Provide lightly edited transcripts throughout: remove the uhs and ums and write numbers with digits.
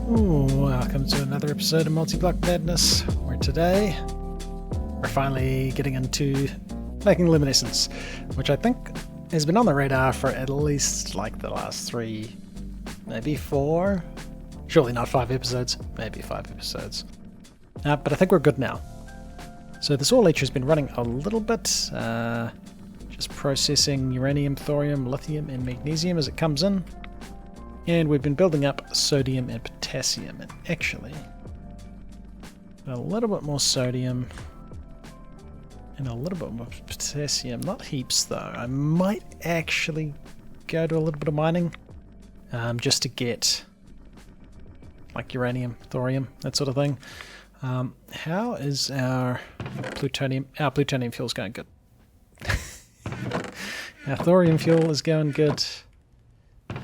Welcome to another episode of Multiblock Madness, where today we're finally getting into making Luminescence, which I think has been on the radar for at least like the last 3, maybe 4, surely not 5 episodes, maybe 5 episodes. But I think we're good now. So this ore leach has been running a little bit, just processing uranium, thorium, lithium and magnesium as it comes in. And we've been building up sodium and potassium, and actually a little bit more sodium and a little bit more potassium, not heaps though. I might actually go to a little bit of mining just to get like uranium, thorium, that sort of thing. How is our plutonium? Our plutonium fuel's going good. Our thorium fuel is going good.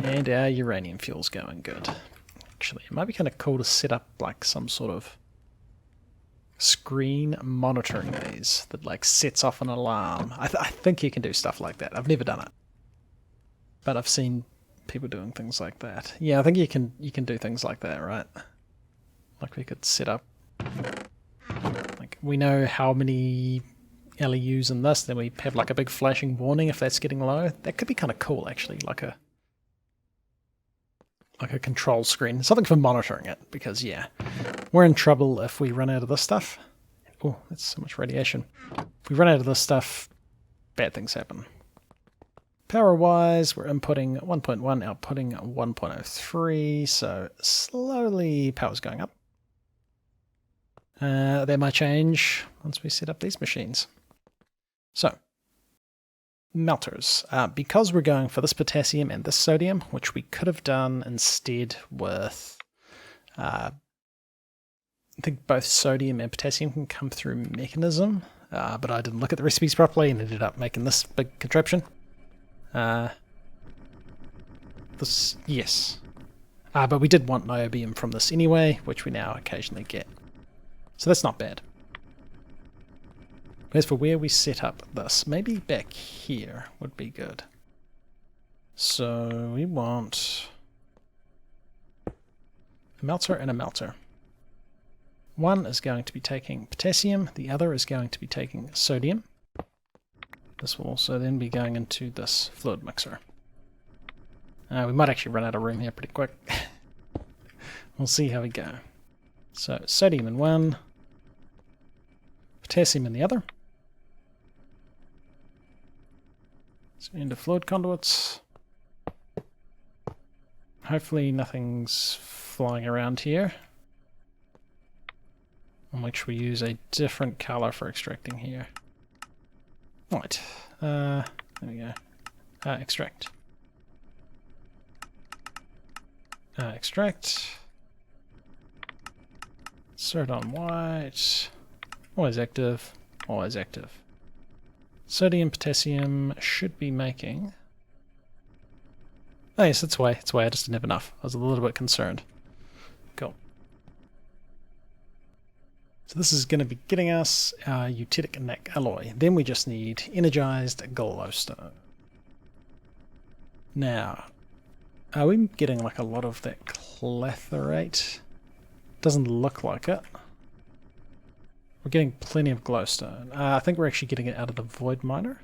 And our uranium fuel's going good. Actually, it might be kind of cool to set up like some sort of screen monitoring these that like sets off an alarm. I think you can do stuff like that. I've never done it, but I've seen people doing things like that. Yeah, I think you can do things like that, right? Like we could set up, like we know how many LEUs in this, then we have like a big flashing warning if that's getting low. That could be kind of cool actually, like a control screen, something for monitoring it, because yeah, we're in trouble if we run out of this stuff. Oh, that's so much radiation. If we run out of this stuff, bad things happen. Power wise, we're inputting 1.1, outputting 1.03, so slowly power's going up. That might change once we set up these machines. So melters. Because we're going for this potassium and this sodium, which we could have done instead with, I think both sodium and potassium can come through mechanism, but I didn't look at the recipes properly and ended up making this big contraption. Yes. But we did want niobium from this anyway, which we now occasionally get. So that's not bad. As for where we set up this, maybe back here would be good. So we want a melter and a melter. One is going to be taking potassium, the other is going to be taking sodium. This will also then be going into this fluid mixer. We might actually run out of room here pretty quick. We'll see how we go. So sodium in one, potassium in the other. So into fluid conduits. Hopefully nothing's flying around here. I'll make sure we use a different color for extracting here. Right. There we go. Extract. Extract. Insert on white. Always active. Always active. Sodium, potassium should be making... Oh yes, it's away. It's away. I just didn't have enough. I was a little bit concerned. Cool. So this is going to be getting us our eutectic NAC alloy. Then we just need energized glowstone. Now, are we getting like a lot of that clathrate? Doesn't look like it. We're getting plenty of glowstone. I think we're actually getting it out of the void miner.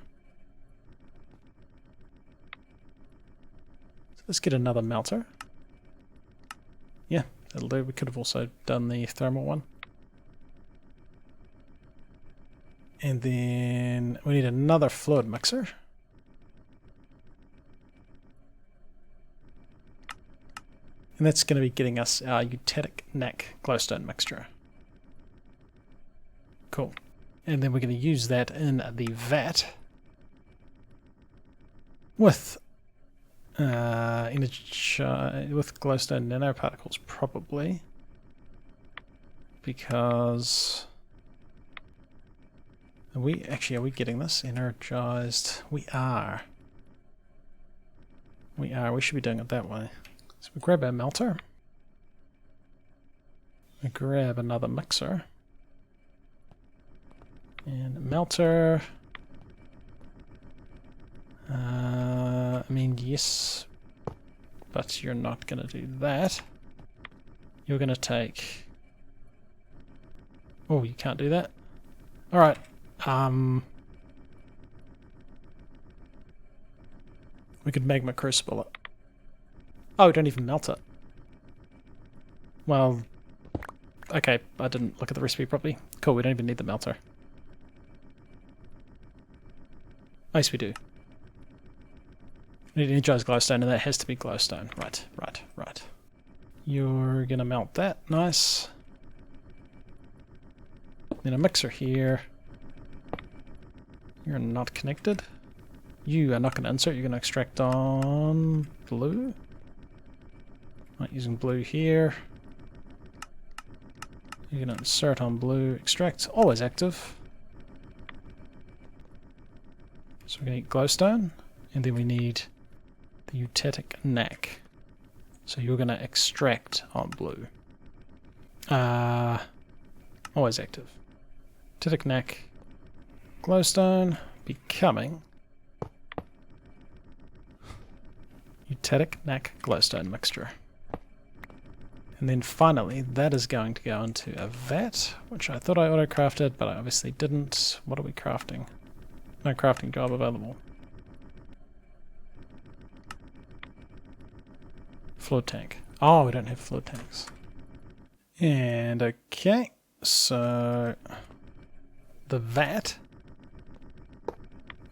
So let's get another melter. Yeah, that'll do. We could have also done the thermal one. And then we need another fluid mixer. And that's going to be getting us our eutectic NAC glowstone mixture. Cool. And then we're going to use that in the vat with with glowstone nanoparticles probably, because are we getting this energized? We are. We should be doing it that way. So we grab our melter. We grab another mixer. And melter. I mean, yes, but you're not going to do that. You're going to take... Oh, you can't do that. Alright. We could magma crucible it. Oh, we don't even melt it. Well, okay, I didn't look at the recipe properly. Cool, we don't even need the melter. Oh, yes, we do. We need energized glowstone, and that has to be glowstone. Right, right, right. You're gonna melt that. Nice. Then a mixer here. You're not connected. You are not going to insert, you're going to extract on blue. Not using blue here. You're going to insert on blue, extract, always active. So we're going to need glowstone, and then we need the eutectic knack. So you're going to extract on blue. Always active. Eutectic knack, glowstone, becoming eutectic knack glowstone mixture. And then finally, that is going to go into a vat, which I thought I auto-crafted, but I obviously didn't. What are we crafting? No crafting job available. Float tank. Oh, we don't have float tanks. And okay, so the vat,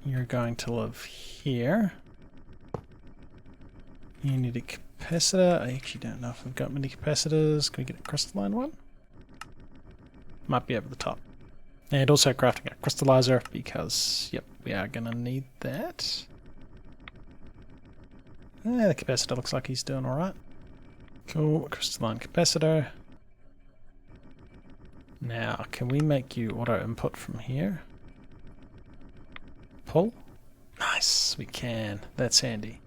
you're going to live here. You need a capacitor. I actually don't know if I've got many capacitors. Can we get a crystalline one? Might be over the top. And also crafting a crystallizer because, yep, we are going to need that. The capacitor looks like he's doing alright. Cool, crystalline capacitor. Now, can we make you auto input from here? Pull? Nice, we can. That's handy.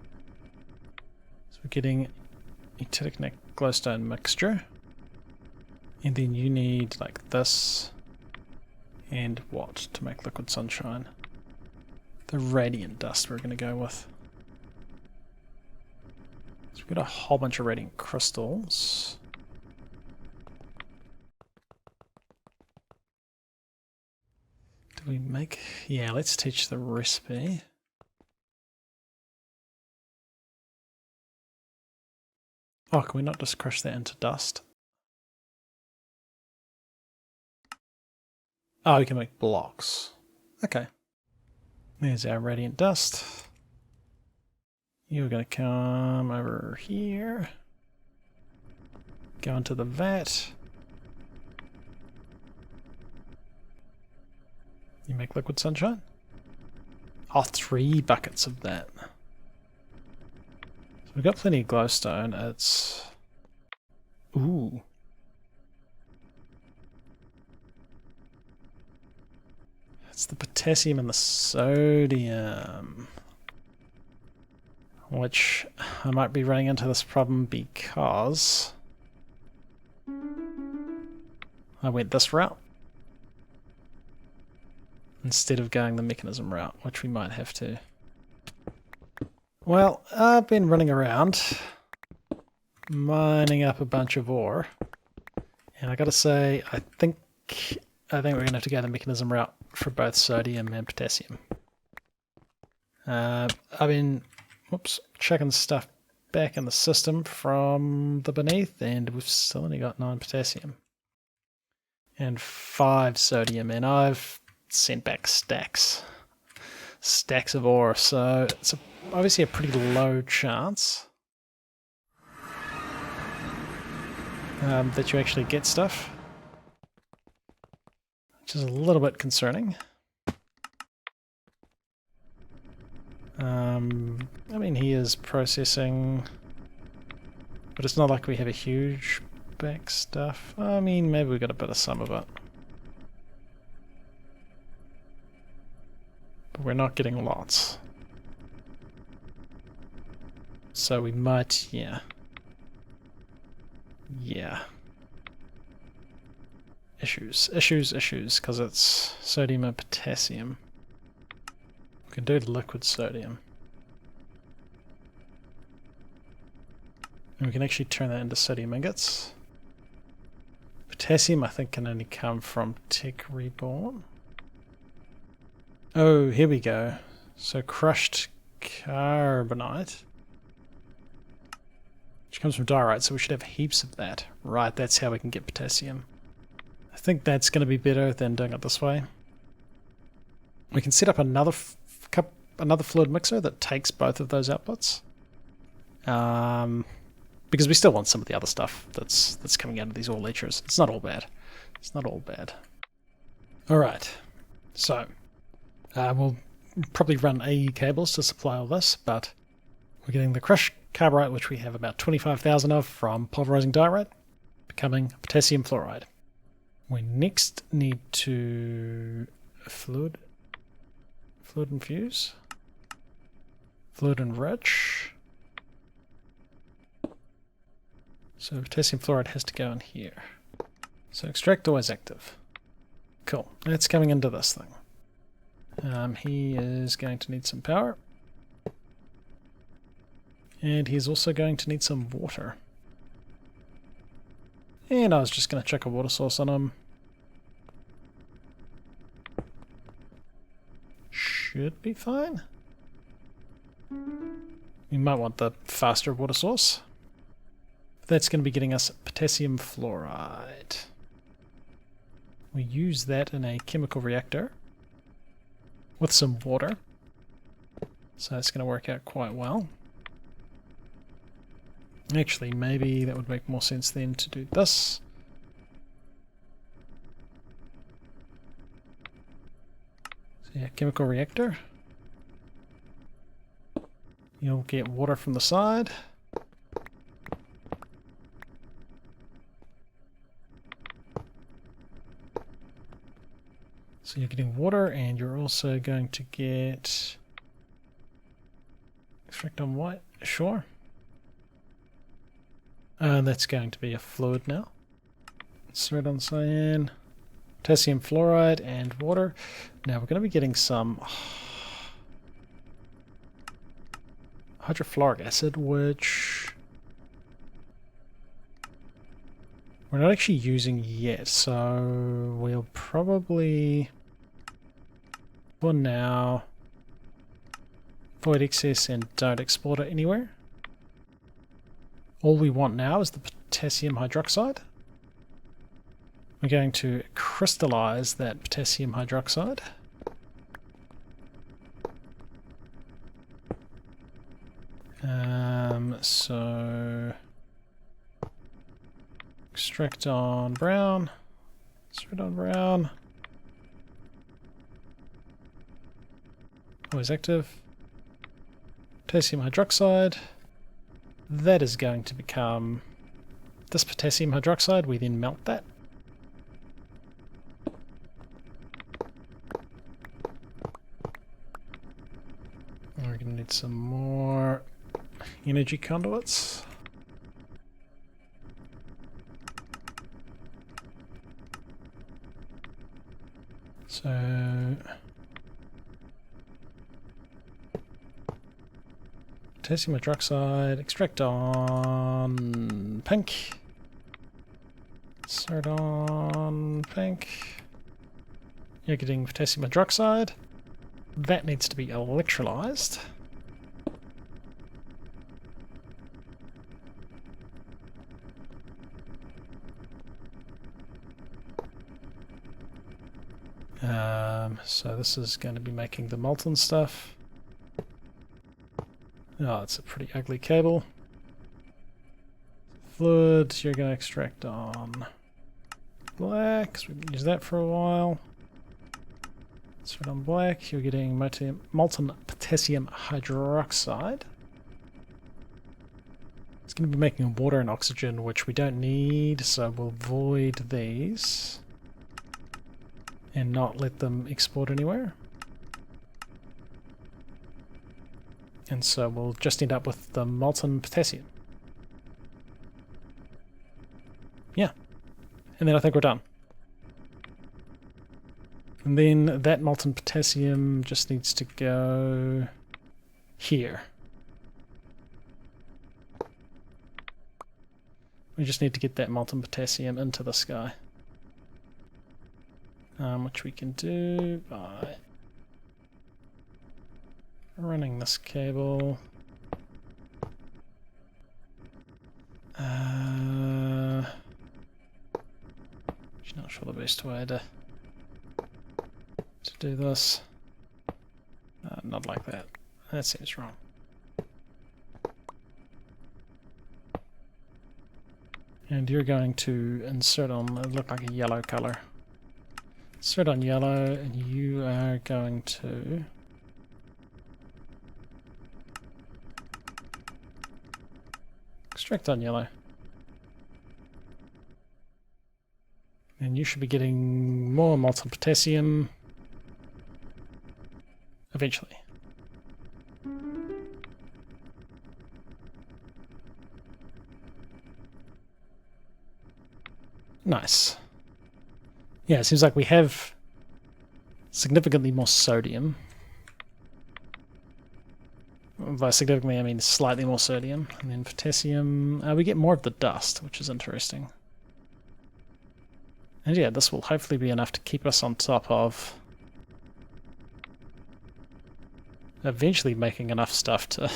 So we're getting eutectic knack glowstone mixture. And then you need like this. And what to make liquid sunshine? The radiant dust we're going to go with. So we've got a whole bunch of radiant crystals. Do we make... Yeah, let's teach the recipe. Oh, can we not just crush that into dust? Oh, we can make blocks. Okay. There's our radiant dust. You're going to come over here. Go into the vat. You make liquid sunshine? Oh, 3 buckets of that. So we've got plenty of glowstone. It's... Ooh. It's the potassium and the sodium. Which I might be running into this problem because I went this route instead of going the mechanism route, which we might have to. Well, I've been running around mining up a bunch of ore, and I gotta say, I think we're gonna have to go the mechanism route for both sodium and potassium. I've been checking stuff back in the system from the beneath, and we've still only got 9 potassium and 5 sodium, and I've sent back stacks of ore, so it's obviously a pretty low chance that you actually get stuff, which is a little bit concerning. I mean, he is processing, but it's not like we have a huge back stuff. I mean, maybe we got a bit of some of it. But we're not getting lots. So we might, yeah. Yeah. Issues, because it's sodium and potassium. We can do liquid sodium. And we can actually turn that into sodium ingots. Potassium, I think, can only come from Tech Reborn. Oh, here we go. So crushed carbonite, which comes from diorite, so we should have heaps of that. Right, that's how we can get potassium. I think that's going to be better than doing it this way. We can set up another fluid mixer that takes both of those outputs. Because we still want some of the other stuff that's coming out of these ore leachers. It's not all bad. It's not all bad. Alright, so we'll probably run AE cables to supply all this, but we're getting the crushed carbonite, which we have about 25,000 of from pulverizing diorite, becoming potassium fluoride. We next need to fluid infuse, fluid enrich. So potassium fluoride has to go in here. So extract always active. Cool. That's coming into this thing. He is going to need some power. And he's also going to need some water. And I was just going to chuck a water source on him. Should be fine. We might want the faster water source. That's going to be getting us potassium fluoride. We use that in a chemical reactor with some water. So it's going to work out quite well. Actually, maybe that would make more sense then to do this. So yeah, chemical reactor. You'll get water from the side. So you're getting water, and you're also going to get extract on white, sure. That's going to be a fluid now. Straight on cyan, potassium fluoride, and water. Now we're going to be getting some hydrofluoric acid, which we're not actually using yet, so we'll probably, for now, avoid excess and don't export it anywhere. All we want now is the potassium hydroxide. We're going to crystallize that potassium hydroxide. So extract on brown, straight on brown, always active, potassium hydroxide. That is going to become this potassium hydroxide. We then melt that. We're going to need some more energy conduits. So potassium hydroxide, extract on pink, start on pink. You're getting potassium hydroxide. That needs to be electrolyzed. So this is going to be making the molten stuff. Oh, it's a pretty ugly cable. Fluid, you're going to extract on black, because we've used that for a while. Start on black, you're getting molten potassium hydroxide. It's going to be making water and oxygen, which we don't need, so we'll void these and not let them export anywhere. And so we'll just end up with the molten potassium. Yeah. And then I think we're done. And then that molten potassium just needs to go here. We just need to get that molten potassium into the sky. which we can do by running this cable. Not sure the best way to do this. Not like that. That seems wrong. And you're going to insert on, it look like a yellow color. Insert on yellow, and you are going to extract on yellow. And you should be getting more molten potassium eventually. Nice. Yeah, it seems like we have significantly more sodium. By significantly, I mean slightly more sodium. And then potassium, we get more of the dust, which is interesting. And yeah, this will hopefully be enough to keep us on top of eventually making enough stuff to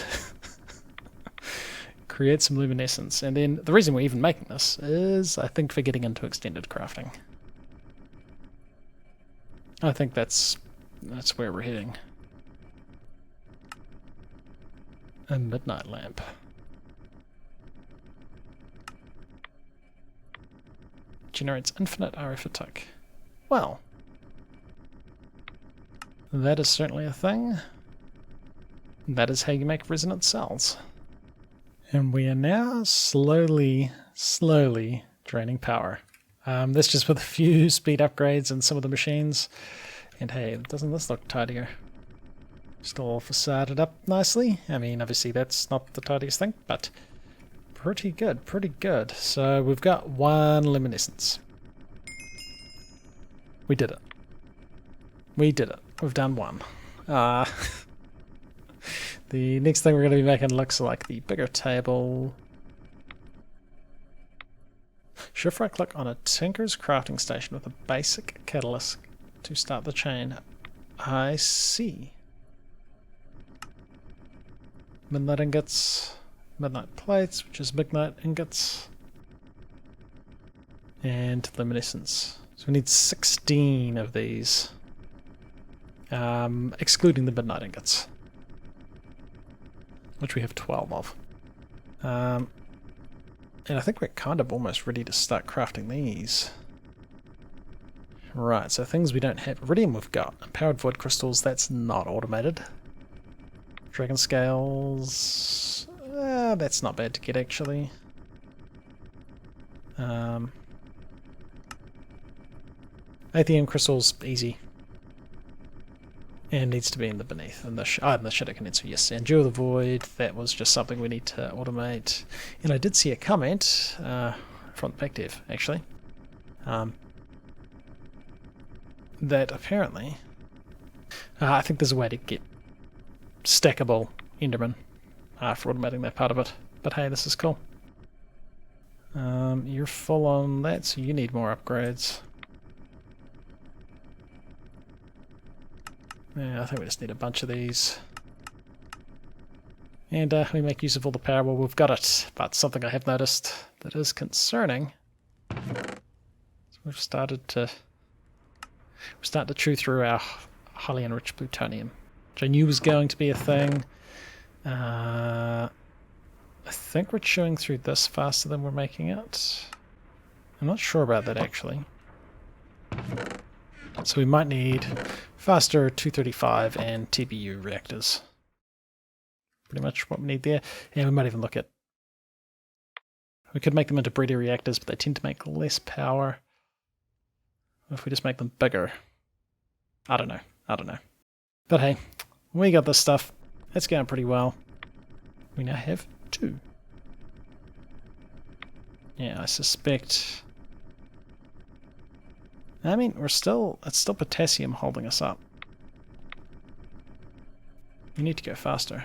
create some luminescence. And then the reason we're even making this is, I think, for getting into extended crafting. I think that's where we're heading. A midnight lamp. Generates infinite RF attack. Well, that is certainly a thing. That is how you make resonant cells. And we are now slowly draining power. That's just with a few speed upgrades in some of the machines. And hey, doesn't this look tidier? Still all facaded up nicely. I mean, obviously that's not the tidiest thing, but pretty good, pretty good. So we've got one luminescence. We did it. We did it. We've done one. The next thing we're going to be making looks like the bigger table. Shift right click on a Tinker's crafting station with a basic catalyst to start the chain. I see. Midnight ingots, midnight plates, which is midnight ingots, and luminescence. So we need 16 of these, excluding the midnight ingots, which we have 12 of. And I think we're kind of almost ready to start crafting these. Right, so things we don't have. Iridium we've got. Powered void crystals, that's not automated. Dragon scales, that's not bad to get actually. Atheum crystals, easy. And needs to be in the beneath, in the shadow condenser, yes. And Jewel of the Void, that was just something we need to automate. And I did see a comment from Pactiv, actually, that apparently, I think there's a way to get stackable Enderman for automating that part of it. But hey, this is cool. You're full on that, so you need more upgrades. Yeah, I think we just need a bunch of these. And we make use of all the power while we've got it. But something I have noticed that is concerning. So we're starting to chew through our highly enriched plutonium, which I knew was going to be a thing. I think we're chewing through this faster than we're making it. I'm not sure about that actually. So we might need faster 235 and TBU reactors. Pretty much what we need there. And we might even look at... We could make them into breeder reactors, but they tend to make less power. If we just make them bigger. I don't know. But hey, we got this stuff. It's going pretty well. We now have 2. Yeah, I suspect... I mean, it's still potassium holding us up. We need to go faster.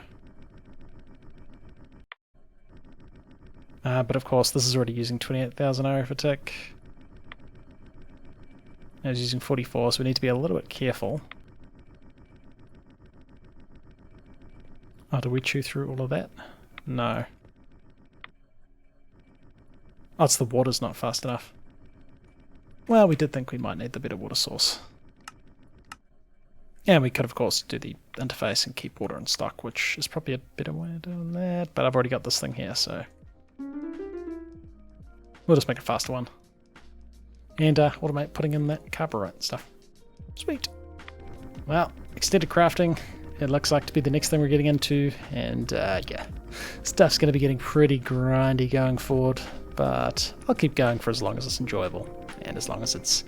But of course, this is already using 28,000 RF attack. I was using 44, so we need to be a little bit careful. Oh, did we chew through all of that? No. Oh, it's the water's not fast enough. Well, we did think we might need the better water source. And we could, of course, do the interface and keep water in stock, which is probably a better way of doing that, but I've already got this thing here, so we'll just make a faster one. And automate putting in that carburet stuff. Sweet. Well, extended crafting, it looks like to be the next thing we're getting into, and yeah, stuff's going to be getting pretty grindy going forward, but I'll keep going for as long as it's enjoyable, and as long as it's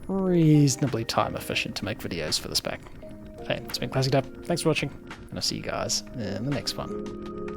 reasonably time efficient to make videos for this pack. Hey, it's been ClassicDuff, thanks for watching, and I'll see you guys in the next one.